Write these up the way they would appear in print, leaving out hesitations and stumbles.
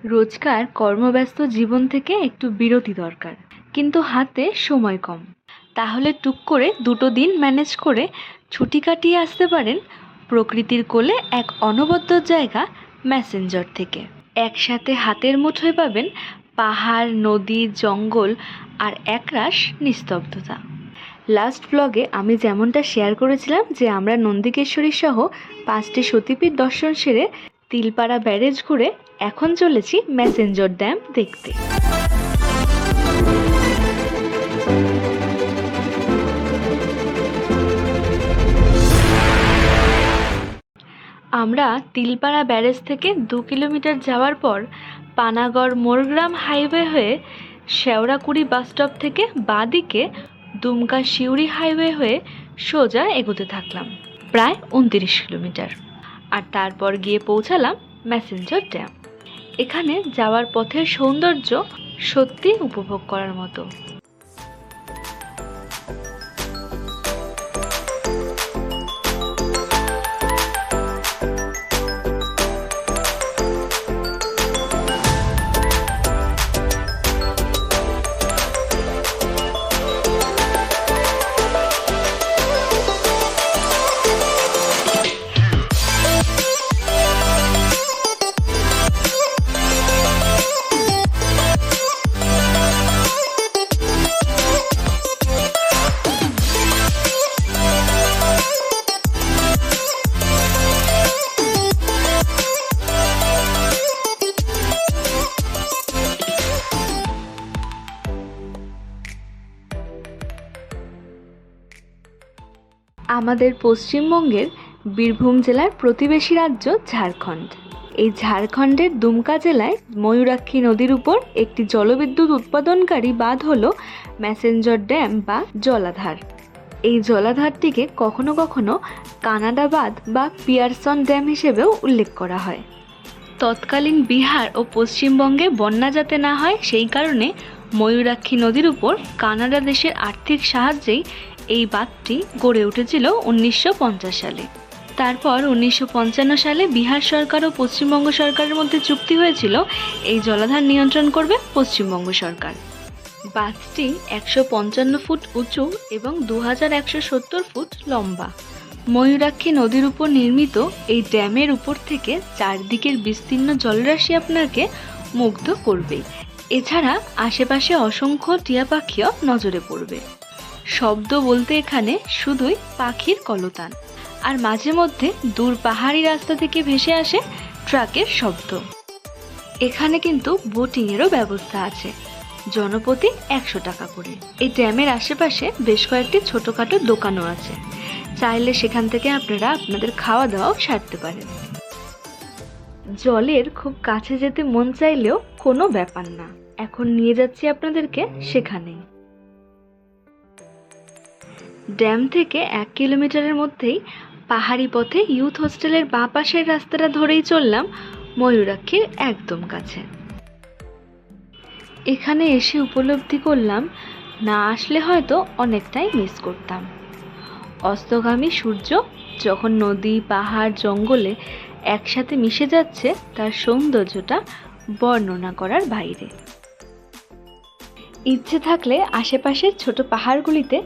রোজকার কর্মব্যস্ত জীবন থেকে একটু বিরতি দরকার, কিন্তু হাতে সময় কম। তাহলে টুক করে 2 দিন ম্যানেজ করে ছুটি কাটিয়ে আসতে পারেন প্রকৃতির কোলে এক অনবদ্য জায়গা ম্যাসেঞ্জর থেকে। একসাথে হাতের মুঠোয় পাবেন পাহাড়, নদী, জঙ্গল আর একরাশ নিস্তব্ধতা। লাস্ট ব্লগে আমি যেমনটা শেয়ার করেছিলাম যে আমরা নন্দিকেশ্বরী সহ 5টি সতীপীঠ দর্শন সেরে তিলপাড়া ব্যারেজ ঘুরে এখন চলেছি ম্যাসেঞ্জর ড্যাম দেখতে। আমরা তিলপাড়া ব্যারেজ থেকে 2 কিলোমিটার যাওয়ার পর পানাগড় মোরগ্রাম হাইওয়ে হয়ে শেওড়াকুড়ি বাসস্টপ থেকে বাঁদিকে দুমকা সিউড়ি হাইওয়ে হয়ে সোজা এগোতে থাকলাম প্রায় 29 কিলোমিটার, আর তারপর গিয়ে পৌঁছালাম ম্যাসেঞ্জর ড্যাম। এখানে যাওয়ার পথের সৌন্দর্য সত্যি উপভোগ করার মতো। আমাদের পশ্চিমবঙ্গের বীরভূম জেলার প্রতিবেশী রাজ্য ঝাড়খণ্ড। এই ঝাড়খণ্ডের দুমকা জেলায় ময়ূরাক্ষী নদীর উপর একটি জলবিদ্যুৎ উৎপাদনকারী বাঁধ হল ম্যাসেঞ্জর ড্যাম বা জলাধার। এই জলাধারটিকে কখনো কখনো কানাডা বাঁধ বা পিয়ারসন ড্যাম হিসেবেও উল্লেখ করা হয়। তৎকালীন বিহার ও পশ্চিমবঙ্গে বন্যা যাতে না হয় সেই কারণে ময়ূরাক্ষী নদীর উপর কানাডা দেশের আর্থিক সাহায্যেই এই বাঁধটি গড়ে উঠেছিল 1950 সালে। তারপর 1955 সালে বিহার সরকার ও পশ্চিমবঙ্গ সরকারের মধ্যে চুক্তি হয়েছিল এই জলাধার নিয়ন্ত্রণ করবে পশ্চিমবঙ্গ সরকার। বাঁধটি 155 ফুট উঁচু এবং 2170 ফুট লম্বা। ময়ূরাক্ষী নদীর উপর নির্মিত এই ড্যামের উপর থেকে চারদিকের বিস্তীর্ণ জলরাশি আপনাকে মুগ্ধ করবে। এছাড়া আশেপাশে অসংখ্য টিয়া পাখিও নজরে পড়বে। শব্দ বলতে এখানে শুধুই পাখির কলতান, আর মাঝে মধ্যে দূর পাহাড়ি রাস্তা থেকে ভেসে আসে ট্রাকের শব্দ। এখানে কিন্তু বোটিংয়েরও ব্যবস্থা আছে, জনপ্রতি 100 টাকা করে। এই ড্যামের আশেপাশে বেশ কয়েকটি ছোটোখাটো দোকানও আছে, চাইলে সেখান থেকে আপনারা আপনাদের খাওয়া দাওয়াও সারতে পারেন। জলের খুব কাছে যেতে মন চাইলেও কোনো ব্যাপার না, এখন নিয়ে যাচ্ছি আপনাদেরকে সেখানেই। ড্যাম থেকে 1 কিলোমিটারের মধ্যেই পাহাড়ি পথে ইউথ হোস্টেলের বাঁ পাশের রাস্তাটা ধরেই চললাম ময়ূরাক্ষীর একদম কাছে। এখানে এসে উপলব্ধি করলাম না আসলে হয়তো অনেকটাই মিস করতাম। অস্তগামী সূর্য যখন নদী, পাহাড়, জঙ্গলে একসাথে মিশে যাচ্ছে তার সৌন্দর্যটা বর্ণনা করার বাইরে। ইচ্ছে থাকলে আশেপাশের ছোট পাহাড়গুলিতে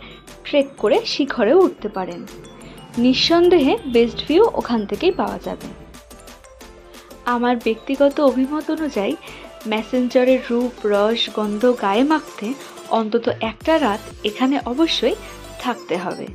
ট্রেক করে শিখরে উঠতে পারেন। নিঃসন্দেহে বেস্ট ভিউ ওখান থেকেই পাওয়া যাবে। আমার ব্যক্তিগত অভিমত অনুযায়ী ম্যাসেঞ্জরের রূপ, রস, গন্ধ গায়ে মাখতে অন্তত একটা রাত এখানে অবশ্যই থাকতে হবে।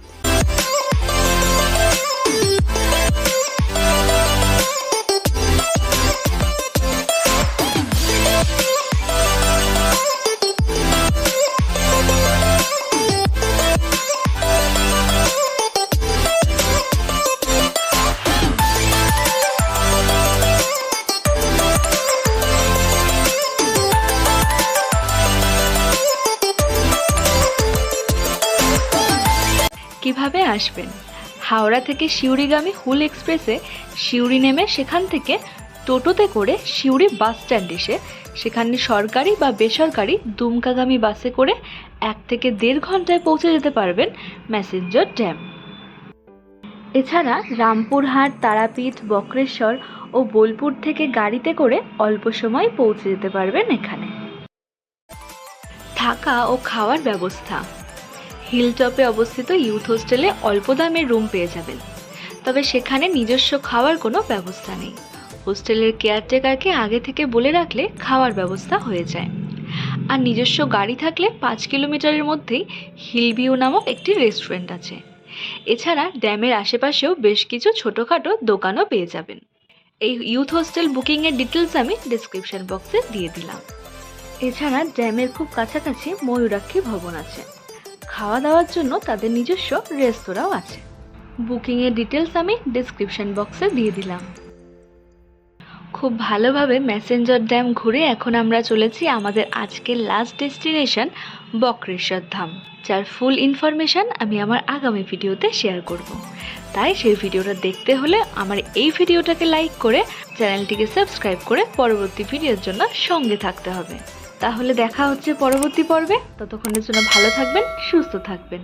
কিভাবে আসবেন? হাওড়া থেকে সিউড়িগামী হুল এক্সপ্রেসে সিউড়ি নেমে সেখান থেকে টোটোতে করে সিউড়ি বাস স্ট্যান্ড এসে সেখানে সরকারি বা বেসরকারি দুমকাগামী বাসে করে 1 থেকে 1.5 ঘন্টায় পৌঁছে যেতে পারবেন ম্যাসেঞ্জর ড্যাম। এছাড়া রামপুরহাট, তারাপীঠ, বক্রেশ্বর ও বোলপুর থেকে গাড়িতে করে অল্প সময় পৌঁছে যেতে পারবেন এখানে। থাকা ও খাওয়ার ব্যবস্থা। হিলটপে অবস্থিত ইউথ হোস্টেলে অল্প দামে রুম পেয়ে যাবেন, তবে সেখানে নিজস্ব খাওয়ার কোনো ব্যবস্থা নেই। হোস্টেলের কেয়ারটেকারকে আগে থেকে বলে রাখলে খাওয়ার ব্যবস্থা হয়ে যায়। আর নিজস্ব গাড়ি থাকলে 5 কিলোমিটারের মধ্যেই হিলভিউ নামক একটি রেস্টুরেন্ট আছে। এছাড়া ড্যামের আশেপাশেও বেশ কিছু ছোটোখাটো দোকানও পেয়ে যাবেন। এই ইউথ হোস্টেল বুকিংয়ের ডিটেলস আমি ডিসক্রিপশন বক্সে দিয়ে দিলাম। এছাড়া ড্যামের খুব কাছাকাছি ময়ূরাক্ষী ভবন আছে। খাওয়া দাওয়ার জন্য তাদের নিজস্ব রেস্তোরাঁও আছে। বুকিংয়ের ডিটেলস আমি ডিসক্রিপশন বক্সে দিয়ে দিলাম। খুব ভালোভাবে ম্যাসেঞ্জার ড্যাম ঘুরে এখন আমরা চলেছি আমাদের আজকের লাস্ট ডেস্টিনেশন বক্রেশ্বর ধাম, যার ফুল ইনফরমেশান আমি আমার আগামী ভিডিওতে শেয়ার করব। তাই সেই ভিডিওটা দেখতে হলে আমার এই ভিডিওটাকে লাইক করে চ্যানেলটিকে সাবস্ক্রাইব করে পরবর্তী ভিডিওর জন্য সঙ্গে থাকতে হবে। তাহলে দেখা হচ্ছে পরবর্তী পর্বে। ততক্ষণের জন্য ভালো থাকবেন, সুস্থ থাকবেন।